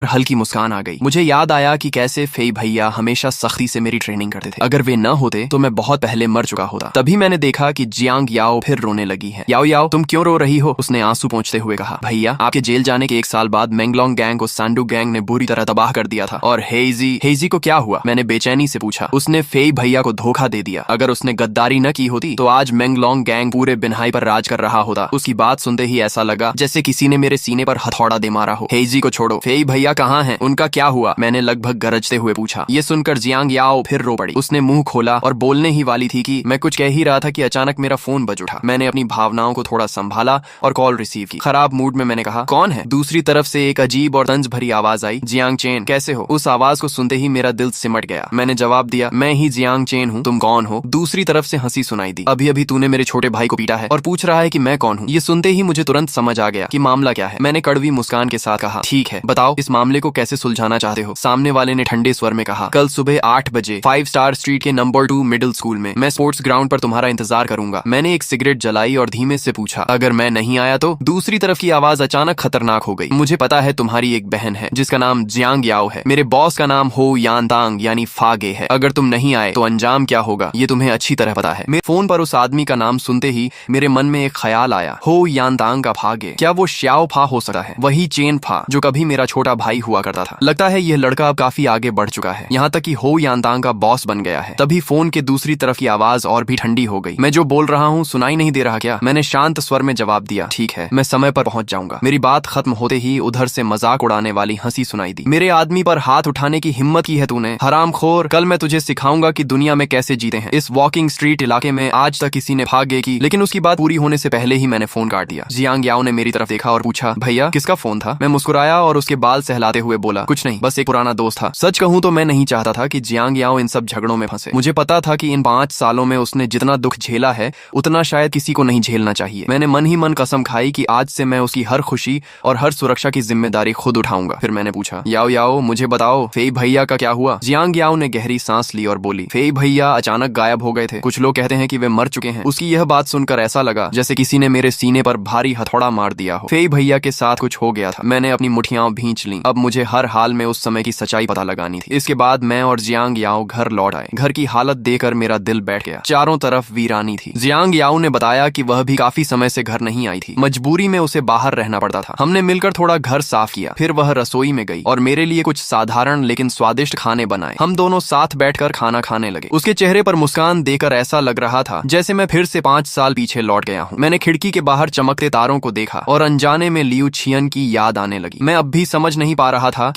हल्की मुस्कान आ गई। मुझे याद आया कि कैसे फेई भैया हमेशा सख्ती से मेरी ट्रेनिंग करते थे। अगर वे न होते तो मैं बहुत पहले मर चुका होता। तभी मैंने देखा कि जियांग याओ फिर रोने लगी है। याओ याओ, तुम क्यों रो रही हो? उसने आंसू पोंछते हुए कहा। भैया, आपके जेल जाने के 1 साल बाद मेंगलोंग गैंग को सांडू गैंग ने बुरी तरह तबाह कर दिया था। और हेजी को क्या हुआ? मैंने बेचैनी से पूछा। उसने फेई भैया को धोखा दे दिया। अगर उसने गद्दारी न की होती तो आज मेंगलोंग गैंग पूरे बिन्हाई पर राज कर रहा होता। उसकी बात सुनते ही ऐसा लगा जैसे किसी ने मेरे सीने पर हथौड़ा दे मारा हो। हेजी को छोड़ो, फेई भैया कहाँ हैं? उनका क्या हुआ? मैंने लगभग गरजते हुए पूछा। ये सुनकर जियांग याओ फिर रो पड़ी। उसने मुंह खोला और बोलने ही वाली थी कि मैं कुछ कह ही रहा था कि अचानक मेरा फोन बज उठा। मैंने अपनी भावनाओं को थोड़ा संभाला और कॉल रिसीव की। खराब मूड में मैंने कहा, कौन है? दूसरी तरफ से एक अजीब और तंज भरी आवाज आई, जियांग चेन, कैसे हो? उस आवाज को सुनते ही मेरा दिल सिमट गया। मैंने जवाब दिया, मैं ही जियांग चेन हूँ, तुम कौन हो? दूसरी तरफ से हंसी सुनाई दी। अभी अभी तूने मेरे छोटे भाई को पीटा है और पूछ रहा है कि मैं कौन हूँ। ये सुनते ही मुझे तुरंत समझ आ गया कि मामला क्या है। मैंने कड़वी मुस्कान के साथ कहा, ठीक है, बताओ इस मामले को कैसे सुलझाना चाहते हो? सामने वाले ने ठंडे स्वर में कहा, कल सुबह 8 बजे 5 स्टार स्ट्रीट के नंबर 2 मिडिल स्कूल में मैं स्पोर्ट्स ग्राउंड पर तुम्हारा इंतजार करूंगा। मैंने एक सिगरेट जलाई और धीमे से पूछा, अगर मैं नहीं आया तो? दूसरी तरफ की आवाज अचानक खतरनाक हो गई। मुझे पता है तुम्हारी एक बहन है जिसका नाम जियांग याओ है। मेरे बॉस का नाम हो यानतांग यानी फागे है। अगर तुम नहीं आए तो अंजाम क्या होगा ये तुम्हें अच्छी तरह पता है। मेरे फोन पर उस आदमी का नाम सुनते ही मेरे मन में एक ख्याल आया, हो यानतांग का फागे, क्या वो श्याओ फा हो सकता है? वही चेन फा जो कभी मेरा छोटा भाई हुआ करता था। लगता है यह लड़का अब काफी आगे बढ़ चुका है, यहाँ तक कि हो यानतांग का बॉस बन गया है। तभी फोन के दूसरी तरफ की आवाज और भी ठंडी हो गई। मैं जो बोल रहा हूँ सुनाई नहीं दे रहा क्या? मैंने शांत स्वर में जवाब दिया, ठीक है, मैं समय पर पहुंच जाऊंगा। मेरी बात खत्म होते ही उधर से मजाक उड़ाने वाली हंसी सुनाई दी। मेरे आदमी पर हाथ उठाने की हिम्मत की है तूने, हरामखोर। कल मैं तुझे सिखाऊंगा कि दुनिया में कैसे जीते हैं। इस वॉकिंग स्ट्रीट इलाके में आज तक किसी ने भागे की, लेकिन उसकी बात पूरी होने से पहले ही मैंने फोन काट दिया। जियांग याओ ने मेरी तरफ देखा और पूछा, भैया किसका फोन था? मैं मुस्कुराया और उसके बाल सहलाते हुए बोला, कुछ नहीं, बस एक पुराना दोस्त था। सच कहूं तो मैं नहीं चाहता था कि जियांग याओ इन सब झगड़ों में फंसे। मुझे पता था कि इन 5 सालों में उसने जितना दुख झेला है उतना शायद किसी को नहीं झेलना चाहिए। मैंने मन ही मन कसम खाई कि आज से मैं उसकी हर खुशी और हर सुरक्षा की जिम्मेदारी खुद उठाऊंगा। फिर मैंने पूछा, याओ याओ मुझे बताओ, फेई भैया का क्या हुआ? जियांग याओ ने गहरी सांस ली और बोली, फेई भैया अचानक गायब हो गए थे। कुछ लोग कहते हैं कि वे मर चुके हैं। उसकी यह बात सुनकर ऐसा लगा जैसे किसी ने मेरे सीने पर भारी हथौड़ा मार दिया हो। फेई भैया के साथ कुछ हो गया था। मैंने अपनी मुठियां भींच ली। अब मुझे हर हाल में उस समय की सच्चाई पता लगानी थी। इसके बाद मैं और जियांग याओ घर लौट आए। घर की हालत देखकर मेरा दिल बैठ गया। चारों तरफ वीरानी थी। जियांग याओ ने बताया कि वह भी काफी समय से घर नहीं आई थी। मजबूरी में उसे बाहर रहना पड़ता था। हमने मिलकर थोड़ा घर साफ किया। फिर वह रसोई में गई और मेरे लिए कुछ साधारण लेकिन स्वादिष्ट खाने बनाए। हम दोनों साथ बैठकर खाना खाने लगे। उसके चेहरे पर मुस्कान देकर ऐसा लग रहा था जैसे मैं फिर से 5 साल पीछे लौट गया हूँ। मैंने खिड़की के बाहर चमकते तारों को देखा और अनजाने में लियू छियन की याद आने लगी। मैं अब भी समझ नहीं पा रहा था